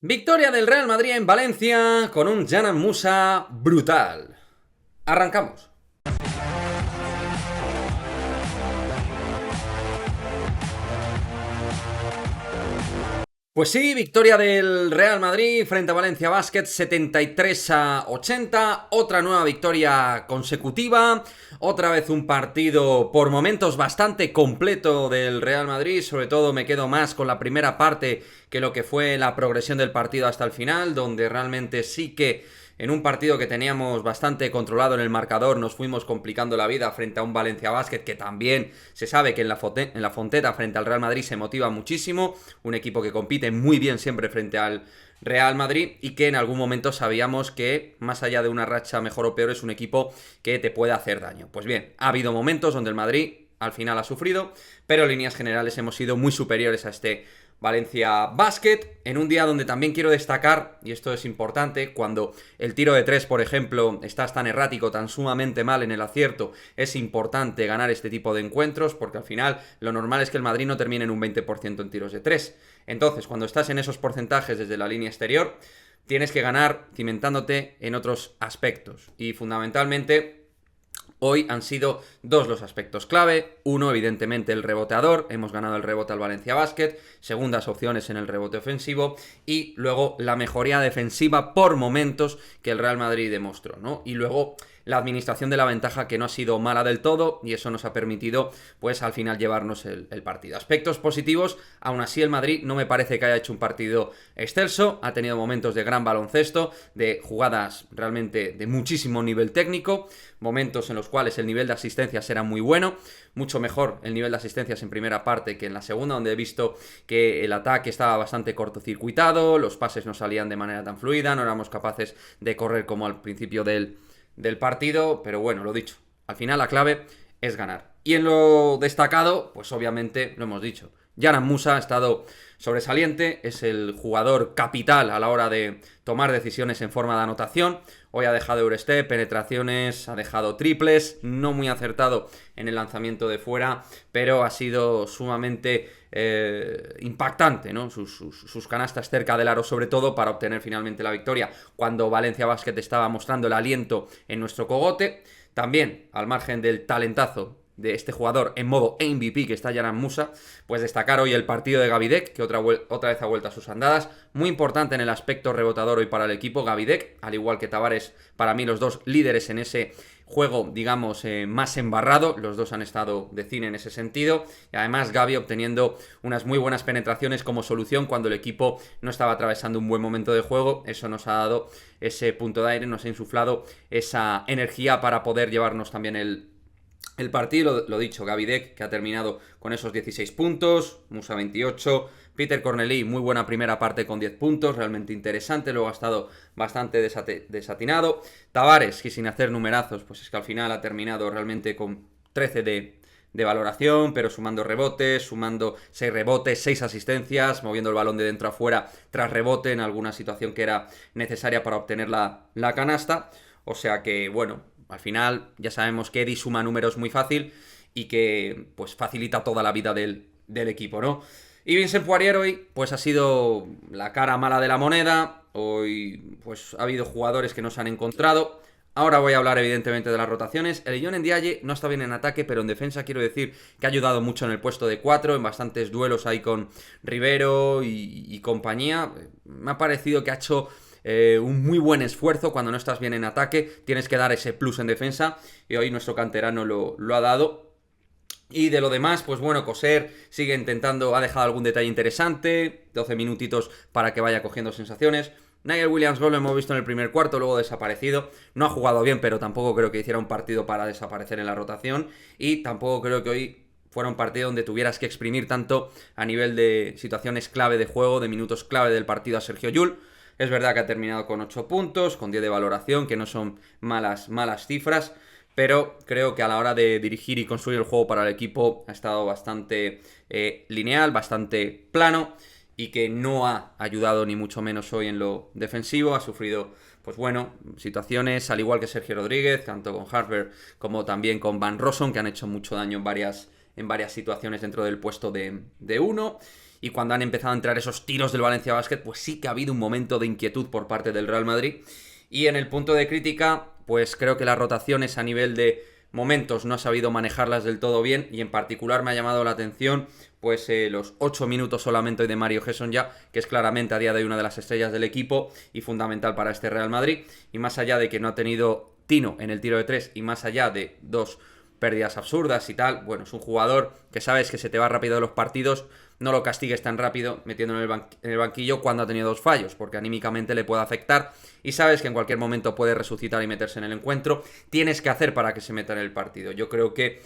Victoria del Real Madrid en Valencia con un Džanan Musa brutal. Arrancamos. Pues sí, victoria del Real Madrid frente a Valencia Basket, 73-80, otra nueva victoria consecutiva, otra vez un partido por momentos bastante completo del Real Madrid, sobre todo me quedo más con la primera parte que lo que fue la progresión del partido hasta el final, donde realmente sí que en un partido que teníamos bastante controlado en el marcador, nos fuimos complicando la vida frente a un Valencia Basket que también se sabe que en la Fonteta frente al Real Madrid se motiva muchísimo, un equipo que compite muy bien siempre frente al Real Madrid y que en algún momento sabíamos que más allá de una racha mejor o peor es un equipo que te puede hacer daño. Pues bien, ha habido momentos donde el Madrid al final ha sufrido, pero en líneas generales hemos sido muy superiores a este Valencia Basket, en un día donde también quiero destacar, y esto es importante, cuando el tiro de tres, por ejemplo, estás tan errático, tan sumamente mal en el acierto, es importante ganar este tipo de encuentros, porque al final lo normal es que el Madrid no termine en un 20% en tiros de tres. Entonces, cuando estás en esos porcentajes desde la línea exterior, tienes que ganar cimentándote en otros aspectos, y fundamentalmente hoy han sido dos los aspectos clave. Uno, evidentemente, el reboteador. Hemos ganado el rebote al Valencia Basket. Segundas opciones en el rebote ofensivo. Y luego la mejoría defensiva por momentos que el Real Madrid demostró, ¿no? Y luego la administración de la ventaja que no ha sido mala del todo y eso nos ha permitido pues al final llevarnos el partido. Aspectos positivos, aún así el Madrid no me parece que haya hecho un partido excelso, ha tenido momentos de gran baloncesto, de jugadas realmente de muchísimo nivel técnico, momentos en los cuales el nivel de asistencias era muy bueno, mucho mejor el nivel de asistencias en primera parte que en la segunda, donde he visto que el ataque estaba bastante cortocircuitado, los pases no salían de manera tan fluida, no éramos capaces de correr como al principio del partido, pero bueno, lo dicho, al final la clave es ganar. Y en lo destacado, pues obviamente lo hemos dicho, Džanan Musa ha estado sobresaliente, es el jugador capital a la hora de tomar decisiones en forma de anotación. Hoy ha dejado Eurostep, penetraciones, ha dejado triples, no muy acertado en el lanzamiento de fuera, pero ha sido sumamente impactante, ¿no? Sus canastas cerca del aro, sobre todo para obtener finalmente la victoria, cuando Valencia Basket estaba mostrando el aliento en nuestro cogote. También, al margen del talentazo de este jugador en modo MVP que está Džanan Musa, pues destacar hoy el partido de Gavidec, que otra vez ha vuelto a sus andadas, muy importante en el aspecto rebotador hoy para el equipo. Gavidec, al igual que Tavares, para mí los dos líderes en ese juego, digamos, más embarrado, los dos han estado de cine en ese sentido, y además Gavi obteniendo unas muy buenas penetraciones como solución cuando el equipo no estaba atravesando un buen momento de juego. Eso nos ha dado ese punto de aire, nos ha insuflado esa energía para poder llevarnos también el partido. Lo dicho, Gavidec, que ha terminado con esos 16 puntos, Musa 28, Peter Cornelí, muy buena primera parte con 10 puntos, realmente interesante, luego ha estado bastante desatinado. Tavares, que sin hacer numerazos, pues es que al final ha terminado realmente con 13 de valoración, pero sumando rebotes, sumando 6 rebotes, 6 asistencias, moviendo el balón de dentro a fuera tras rebote en alguna situación que era necesaria para obtener la canasta. O sea que, bueno, al final ya sabemos que Eddie suma números muy fácil y que pues facilita toda la vida del equipo, ¿no? Y Vincent Poirier hoy pues ha sido la cara mala de la moneda. Hoy pues ha habido jugadores que no se han encontrado. Ahora voy a hablar evidentemente de las rotaciones. El Ilion Ndiaye no está bien en ataque, pero en defensa quiero decir que ha ayudado mucho en el puesto de 4, en bastantes duelos ahí con Rivero y compañía. Me ha parecido que ha hecho un muy buen esfuerzo. Cuando no estás bien en ataque tienes que dar ese plus en defensa y hoy nuestro canterano lo ha dado. Y de lo demás, pues bueno, Coser sigue intentando, ha dejado algún detalle interesante, 12 minutitos para que vaya cogiendo sensaciones. Nigel Williams-Goss lo hemos visto en el primer cuarto, luego desaparecido. No ha jugado bien, pero tampoco creo que hiciera un partido para desaparecer en la rotación. Y tampoco creo que hoy fuera un partido donde tuvieras que exprimir tanto a nivel de situaciones clave de juego, de minutos clave del partido a Sergio Llull. Es verdad que ha terminado con 8 puntos, con 10 de valoración, que no son malas cifras, pero creo que a la hora de dirigir y construir el juego para el equipo ha estado bastante lineal, bastante plano, y que no ha ayudado ni mucho menos hoy en lo defensivo. Ha sufrido, pues bueno, situaciones, al igual que Sergio Rodríguez, tanto con Harper como también con Van Rossum, que han hecho mucho daño en varias situaciones dentro del puesto de uno. y cuando han empezado a entrar esos tiros del Valencia Basket, pues sí que ha habido un momento de inquietud por parte del Real Madrid. Y en el punto de crítica, pues creo que las rotaciones a nivel de momentos no ha sabido manejarlas del todo bien, y en particular me ha llamado la atención pues los 8 minutos solamente hoy de Mario Gerson, ya que es claramente a día de hoy una de las estrellas del equipo y fundamental para este Real Madrid. Y más allá de que no ha tenido tino en el tiro de 3 y más allá de 2 pérdidas absurdas y tal, bueno, es un jugador que sabes que se te va rápido de los partidos, no lo castigues tan rápido metiéndolo en el banquillo cuando ha tenido 2 fallos, porque anímicamente le puede afectar y sabes que en cualquier momento puede resucitar y meterse en el encuentro. Tienes que hacer para que se meta en el partido. Yo creo que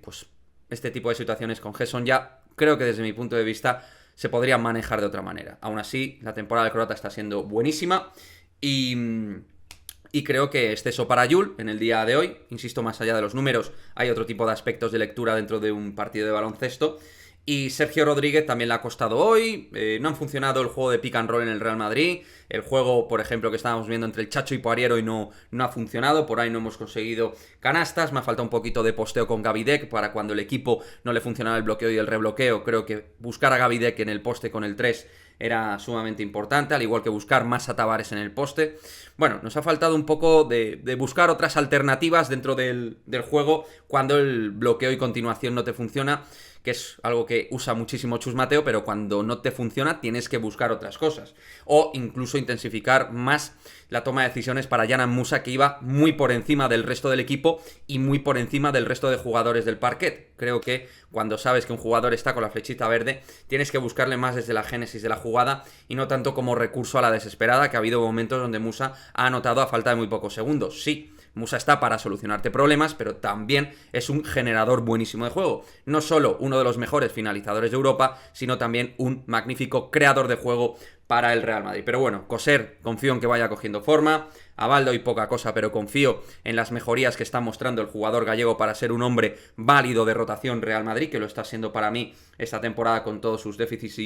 pues este tipo de situaciones con Gerson ya, creo que desde mi punto de vista se podrían manejar de otra manera. Aún así, la temporada del croata está siendo buenísima y creo que exceso para Yul en el día de hoy. Insisto, más allá de los números, hay otro tipo de aspectos de lectura dentro de un partido de baloncesto. Y Sergio Rodríguez también le ha costado hoy. No han funcionado el juego de pick and roll en el Real Madrid. El juego, por ejemplo, que estábamos viendo entre el Chacho y Poirier hoy no ha funcionado. Por ahí no hemos conseguido canastas. Me ha faltado un poquito de posteo con Gavidec para cuando el equipo no le funcionaba el bloqueo y el rebloqueo. Creo que buscar a Gavidec en el poste con el 3 era sumamente importante, al igual que buscar más a Tavares en el poste. Bueno, nos ha faltado un poco de buscar otras alternativas dentro del juego cuando el bloqueo y continuación no te funciona, que es algo que usa muchísimo Chus Mateo, pero cuando no te funciona tienes que buscar otras cosas. O incluso intensificar más la toma de decisiones para Yanan Musa, que iba muy por encima del resto del equipo y muy por encima del resto de jugadores del parquet. Creo que cuando sabes que un jugador está con la flechita verde, tienes que buscarle más desde la génesis de la jugada y no tanto como recurso a la desesperada, que ha habido momentos donde Musa ha anotado a falta de muy pocos segundos. Sí, Musa está para solucionarte problemas, pero también es un generador buenísimo de juego. No solo uno de los mejores finalizadores de Europa, sino también un magnífico creador de juego para el Real Madrid. Pero bueno, Coser, confío en que vaya cogiendo forma. A Baldo y poca cosa, pero confío en las mejorías que está mostrando el jugador gallego para ser un hombre válido de rotación Real Madrid, que lo está siendo para mí esta temporada con todos sus déficits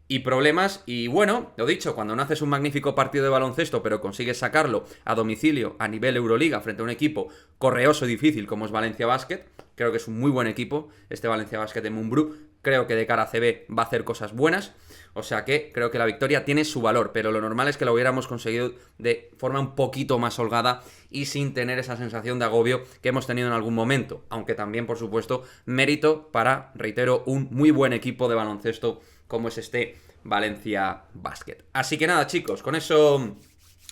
y problemas. Y bueno, lo dicho, cuando no haces un magnífico partido de baloncesto pero consigues sacarlo a domicilio a nivel Euroliga frente a un equipo correoso y difícil como es Valencia Basket, creo que es un muy buen equipo este Valencia Basket de Mumbrú, creo que de cara a CB va a hacer cosas buenas, o sea que creo que la victoria tiene su valor, pero lo normal es que lo hubiéramos conseguido de forma un poquito más holgada y sin tener esa sensación de agobio que hemos tenido en algún momento, aunque también, por supuesto, mérito para, reitero, un muy buen equipo de baloncesto como es este Valencia Basket. Así que nada, chicos, con eso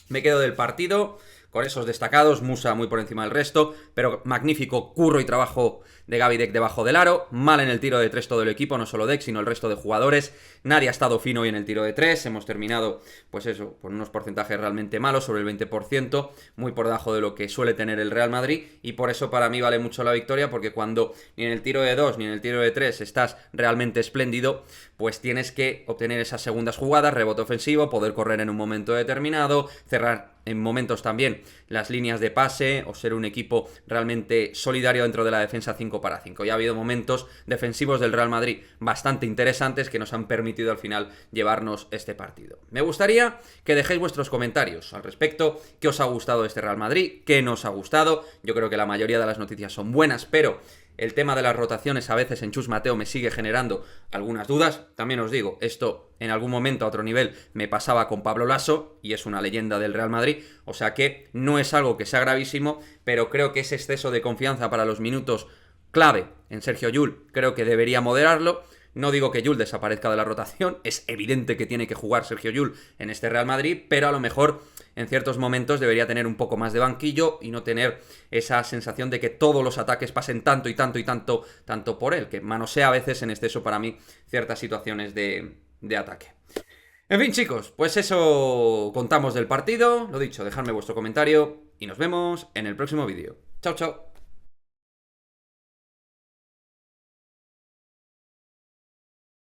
me quedo del partido, con esos destacados. Musa muy por encima del resto, pero magnífico curro y trabajo de Gavidec debajo del aro. Mal en el tiro de 3 todo el equipo, no solo Deck, sino el resto de jugadores. Nadie ha estado fino hoy en el tiro de 3. Hemos terminado, pues eso, con unos porcentajes realmente malos, sobre el 20%, muy por debajo de lo que suele tener el Real Madrid, y por eso para mí vale mucho la victoria, porque cuando ni en el tiro de 2 ni en el tiro de 3 estás realmente espléndido, pues tienes que obtener esas segundas jugadas, rebote ofensivo, poder correr en un momento determinado, cerrar en momentos también las líneas de pase o ser un equipo realmente solidario dentro de la defensa 5 para 5. Ya ha habido momentos defensivos del Real Madrid bastante interesantes que nos han permitido al final llevarnos este partido. Me gustaría que dejéis vuestros comentarios al respecto, qué os ha gustado de este Real Madrid, qué no os ha gustado. Yo creo que la mayoría de las noticias son buenas, pero el tema de las rotaciones a veces en Chus Mateo me sigue generando algunas dudas. También os digo, esto en algún momento a otro nivel me pasaba con Pablo Laso y es una leyenda del Real Madrid, o sea que no es algo que sea gravísimo, pero creo que ese exceso de confianza para los minutos clave en Sergio Llull creo que debería moderarlo. No digo que Llull desaparezca de la rotación, es evidente que tiene que jugar Sergio Llull en este Real Madrid, pero a lo mejor en ciertos momentos debería tener un poco más de banquillo y no tener esa sensación de que todos los ataques pasen tanto y tanto y tanto por él, que manosea a veces en exceso para mí ciertas situaciones de ataque. En fin, chicos, pues eso contamos del partido. Lo dicho, dejadme vuestro comentario y nos vemos en el próximo vídeo. Chao, chao.